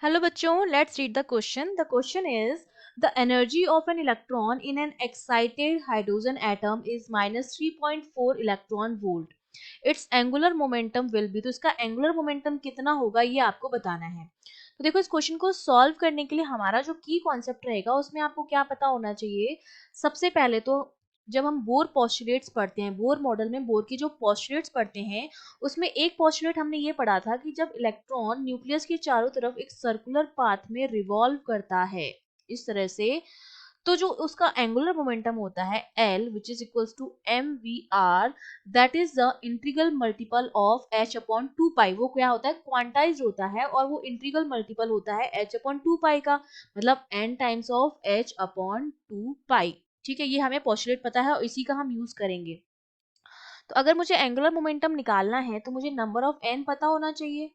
Hello बच्चों, let's read the question. The question is the energy of an electron in an excited hydrogen atom is minus 3.4 electron volt. Its angular momentum will be, तो इसका angular momentum कितना होगा ये आपको बताना है. तो देखो इस क्वेश्चन को सॉल्व करने के लिए हमारा जो की कॉन्सेप्ट रहेगा उसमें आपको क्या पता होना चाहिए. सबसे पहले तो जब हम बोर पोस्टुलेट्स पढ़ते हैं, बोर मॉडल में बोर की जो पोस्टुलेट्स पढ़ते हैं उसमें एक पोस्टुलेट हमने ये पढ़ा था कि जब इलेक्ट्रॉन न्यूक्लियस के चारों तरफ एक सर्कुलर पाथ में रिवॉल्व करता है इस तरह से, तो जो उसका एंगुलर मोमेंटम होता है L which is equals to mvr, that is the integral multiple of h upon 2 pi. वो क्या होता है, क्वांटाइज्ड होता है और वो इंटीग्रल मल्टीपल होता है h अपॉन 2 पाई का, मतलब n times of h upon 2 पाई. ठीक है, ये हमें पोस्टुलेट पता है और इसी का हम यूज करेंगे. तो अगर मुझे एंगुलर मोमेंटम निकालना है तो मुझे नंबर ऑफ एन पता होना चाहिए.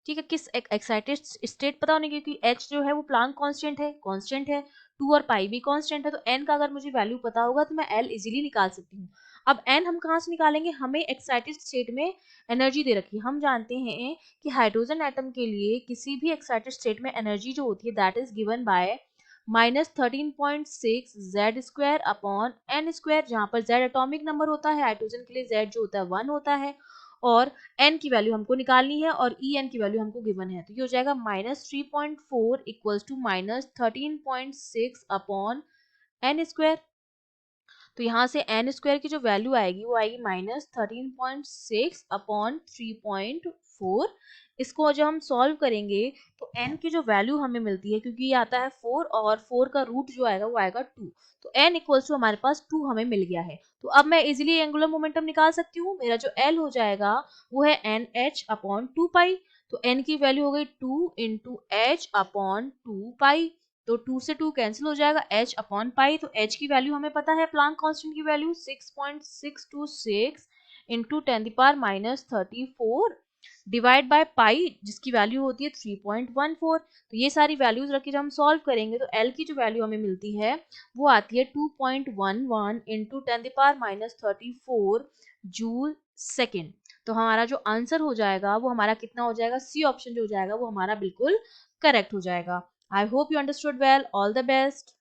ठीक है, किस एक्साइटेड स्टेट पता होने, क्योंकि एच जो है वो प्लांक कांस्टेंट है, 2 और पाई भी कांस्टेंट है, तो एन का अगर मुझे वैल्यू पता होगा तो मैं एल इजीली निकाल सकती हूँ. अब एन हम कहाँ से निकालेंगे, हमें एक्साइटेड स्टेट में एनर्जी दे रखी है. हम जानते हैं कि हाइड्रोजन एटम के लिए किसी भी एक्साइटेड स्टेट में एनर्जी जो होती है that is given by -13.6 Z square upon N square, जहां पर जेड एटॉमिक नंबर होता है, हाइड्रोजन के लिए जेड जो होता है 1 होता है, और एन की वैल्यू हमको निकालनी है और ई एन की वैल्यू हमको गिवन है. तो ये हो जाएगा -3.4 equals to -13.6 upon N square. तो यहाँ से एन स्क्वायर की जो वैल्यू आएगी वो आएगी -13.6 अपॉन 3.4. इसको जब हम सॉल्व करेंगे तो n की जो वैल्यू हमें मिलती है, क्योंकि ये आता है 4 और 4 का रूट जो आएगा वो आएगा 2, तो n इक्वल्स टू हमारे पास 2 हमें मिल गया है. तो अब मैं इजीली एंगुलर मोमेंटम निकाल सकती हूँ. मेरा जो l हो जाएगा वो है एन एच अपॉन 2 पाई. तो n की वैल्यू हो गई 2 इंटू एच अपॉन 2 पाई. तो 2 से 2 कैंसिल हो जाएगा, h अपॉन पाई. तो h की वैल्यू हमें पता है, प्लांक कांस्टेंट की value 6.626 into 10⁻34 divide by pi, जिसकी वैल्यू होती है 3.14. तो ये सारी वैल्यूज रख के जब हम सॉल्व करेंगे तो l की जो वैल्यू हमें मिलती है वो आती है 2.11 इंटू 10⁻34 जूल सेकेंड. तो हमारा जो आंसर हो जाएगा वो हमारा कितना हो जाएगा, सी ऑप्शन जो हो जाएगा वो हमारा बिल्कुल करेक्ट हो जाएगा. I hope you understood well. All the best.